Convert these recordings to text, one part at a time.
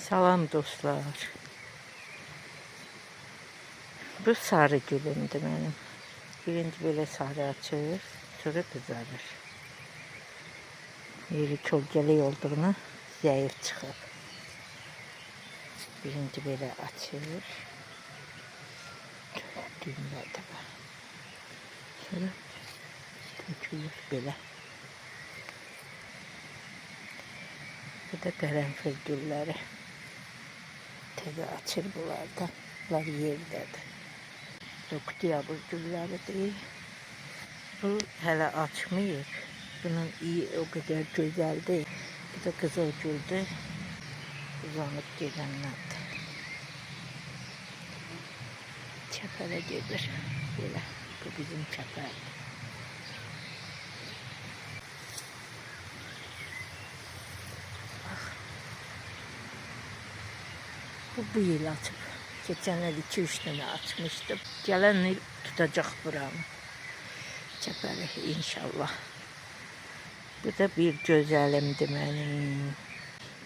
Salam dostlar. Bu sarı gülümdür mənim. Birinci belə sarı açır, sonra qızarır. Yeri kölgəli olduğuna zəif çıxır. Birinci belə açır. Düymədə var. Sonra tökülür belə. Bu da qərənfil gülləri. Təzə açır bunlardan. Bunlar yerdədir. Bu oktyabr gülləridir. Bu hələ açmayıb. Bunun iyi o qədər gözəldir. Bu da qızıl güldür. Uzanıb gedənlərdir. Çəpərə gedir. Belə. Bu bizim çəpərdir. Bu yıl açıb. Geçen il 2-3 tane açmışdım. Gələn il tutacaq buramı. Çəpəri inşallah. Bu da bir gözəlimdir mənim.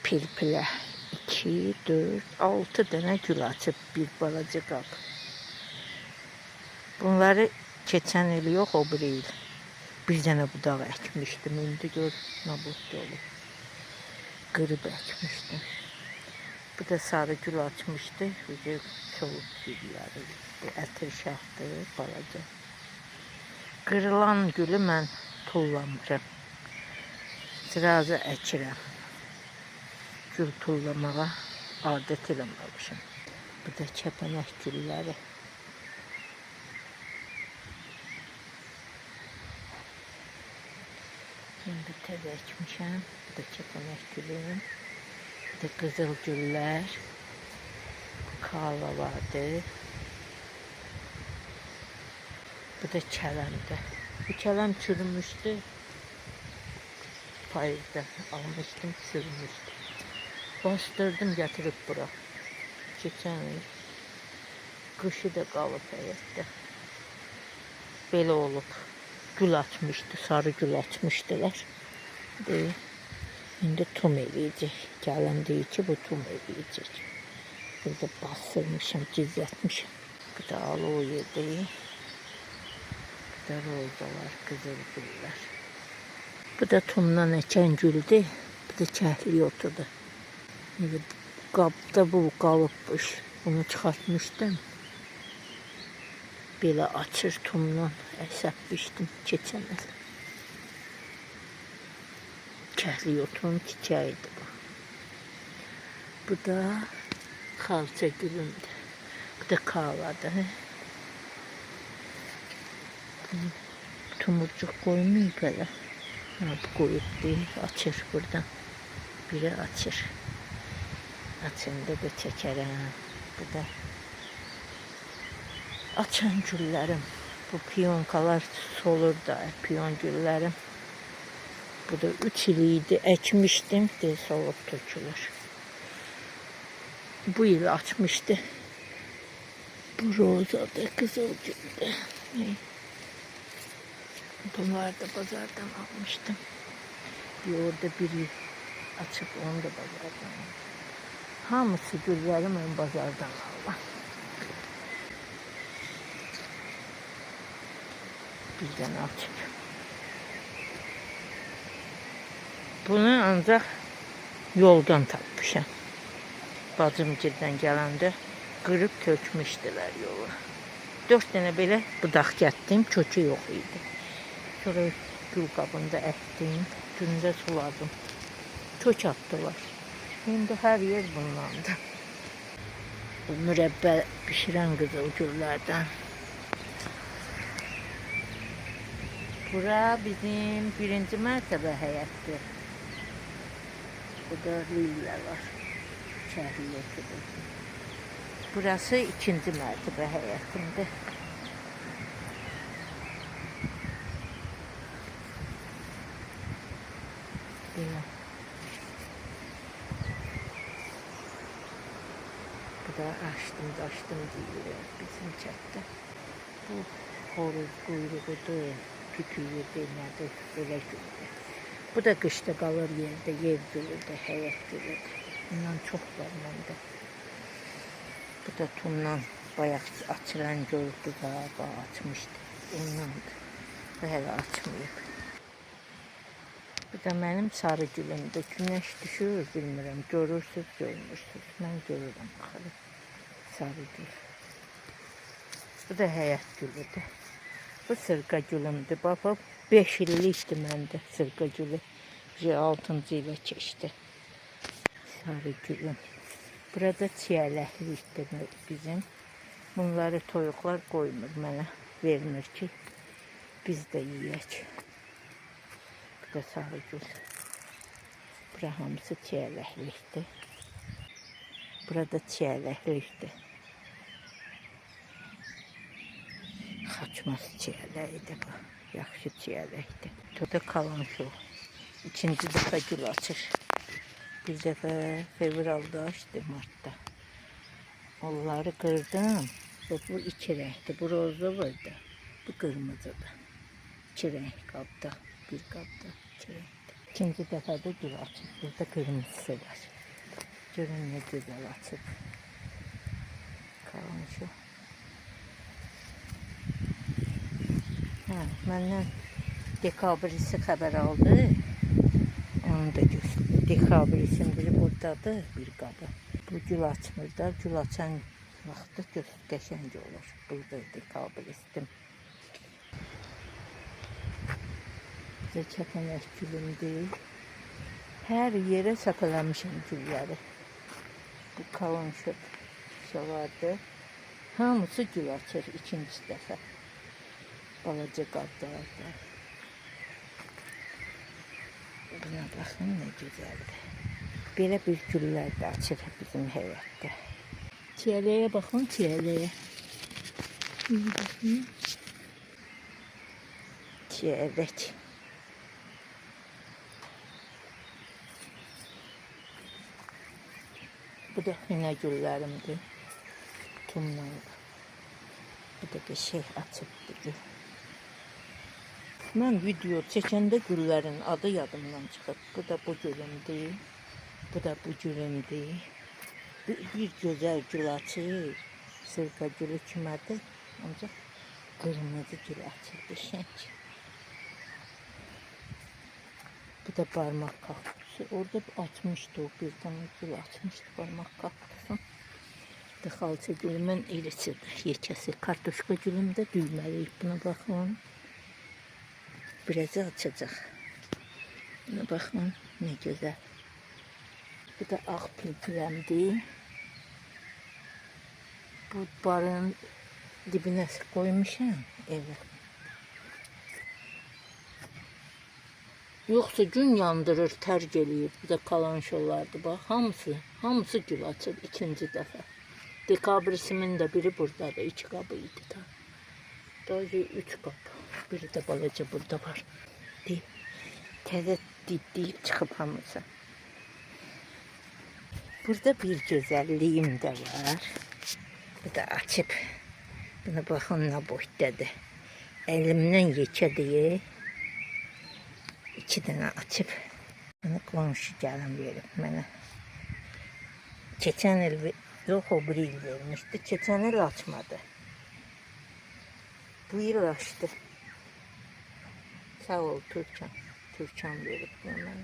Pilpilə. 2, 4, 6 dənə gül açıb bir balaca qab. Bunları keçən il yox, o bir il. Bir dənə budaq əkmişdim. İndi gör, nabut olub. Qırıb əkmişdim. Bu da sarı gül açmışdı. Bu solub gülləri. Bu ətir şahdır, balaca. Qırılan gülü mən tullamıram. Sırazı əkirəm. Gül tullamağa adət eləməmişim. Bu da kəpənək gülləri. İndi təzə əkmişəm. Bu da kəpənək gülüm. Bu da qızıl güller. Kava vardı. Bu da kələmdir. Bu kələm çürümüşdü. Payızda almışdım, çürümüşdü. Bastırdım, gətirib bura. Keçən il. Qışı da qalıb həyətdə. Belə olub. Gül açmışdı, sarı gül açmışdılar. İndi tum eləyəcək. Gələm deyir ki, bu tum eləyəcək. Burada bastırmışım, gizlətmişim. Bu da aloedir. Bu da rozalar, qızıl güllər. Bu da tumdan əkən güldür. Bu da kəhli otudur. Qabda bu qalıbmış. Bunu çıxartmışdım. Belə açır tumdan. Əsəbmişdim keçən il. Kəhli otun çiçəyidir bu. Bu da xalça gülümdür. Bu da kavadır. Tumurcuq qoymayıb hələ. Bu qoyubdur, açır buradan. Biri açır. Açında da çəkərəm. Bu da açan güllərim. Bu piyonkalar solur da, piyon güllərim. Bu da 3 il idi, əkmişdim, solub tökülür. Bu il açmışdı. Bu rozadır, qızıl güldür. Bunları da bazardan almışdım. Bir orada biri açıp onu da bazardan aldım. Hamısı gülləri mən bazardan aldım. Birdən açıb. Bunu ancaq yoldan tapmışam. Bacımgildən gələndə qırıb tökmüşdülər yola. 4 dənə belə budaq gətdim, kökü yox idi. Sonra gül qabında əkdim, gündə suladım. Kök atdılar. İndi hər yer bundandır. Bu mürəbbə bişirən qızıl güllərdən. Bura bizim 1-ci mərtəbə həyətdir. Bu da lilya var. Çərliyyətidir. Burası 2-ci mərtəbə həyətimdir. Belə. Bu da açdım deyilir bizim kətdə. Bu xoruz quyruğudur, püküyüdür, nədir, belə güldür. Bu da qışda qalır yerdə, yer gülüdür, həyət gülüdür. Bundan çox var məndə. Bu da tumdan bayaq açılan gördü da, açmışdı. Ondandır. Bu hələ açmayıb. Bu da mənim sarı gülümdür. Günəş düşür, bilmirəm. Görürsüz, görmürsüz. Mən görürəm baxırım. Sarı gül. Bu da həyat gülüdür. Bu sırqa gülümdür. Bax, 5 illikdir məndə sırqa gülü. 6-cı ilə keçdi. Sarı gülüm. Burada çiyələklikdir bizim. Bunları toyuqlar qoymur mənə. Vermir ki, biz də yiyək. Bu da sarı gül. Bura hamısı çiyələklikdir. Burada çiyələklikdir. Xaçmaz çiyələyidir bu. Yaxşı çiyələkdir. Burada kalanşo. İkinci dəfə gül açır. Bir dəfə fevralda açdı, martda. Onları qırdım. Bu iki renkli. Bu rozovaydı. Bu kırmızıdır. İki renk qabda. Bir qabda. İki renkli. İkinci dəfə də gül açıb. Burada kırmızısı var. Görün ne güzel açıb. Kalanşo. Məndən dekabrisi xəbər aldı. Onu da göstərdim. Dekabrisin biri buradadır, bir qabı. Bu gül açmır da, gül açan vaxtı qəşəng olur. Burada dekabristim. Bizə kəpənək gülüm deyil. Hər yerə səpələmişəm gülləri. Bu kalanşo vardı. Hamısı gül açır ikinci dəfə. Balaca qablarda. Buna baxın, ne güzeldir. Belə bir güllər də açır bizim həyətdə. Çiyələyə baxın, çiyələyə. Çiyələk. Bu da xinə güllərimdir. Tumdan. Bu da bir şey açıbdır gül. Mən video çəkəndə güllərin adı yadımdan çıxıb. Bu da bu gülümdür. Bu da bu gülümdür. Bir gözəl gül açır. Sırqa gülü kimədir. Ancaq qırmızı gül açır. Qəşəng. Bu da barmaq kaktusu. Orada açmışdı o bir tane gül açmışdı barmaq kaktusun. Bu da xalça gülümün irisidir. Yekəsi. Kartoşka gülüm də düyməliyib. Buna baxın. Birazı açacaq. Buna baxın, ne güzel. Bu da ağ pülpüləmdir. Bu barın dibinə qoymuşam evə. Yoxsa gün yandırır, tərk eləyir. Bu da kalanşolardır. Bax, hamısı gül açır ikinci dəfə. Dekabrisimin də biri buradadır. 2 qabı idi da. Daha 3 qab. Biri də balaca burada var. Təzə deyib çıxıb hamısı. Burada bir gözəlliyim də var. Bu da açıb. Buna baxın nə boydadır. Əlimdən yekədir. 2 dənə açıb. Bunu qonşu gəlin verib mənə. Keçən il, yox o bir il vermişdi. Keçən il açmadı. Bu yıl açtı. Sağ ol Türkan. Türkan verip bana.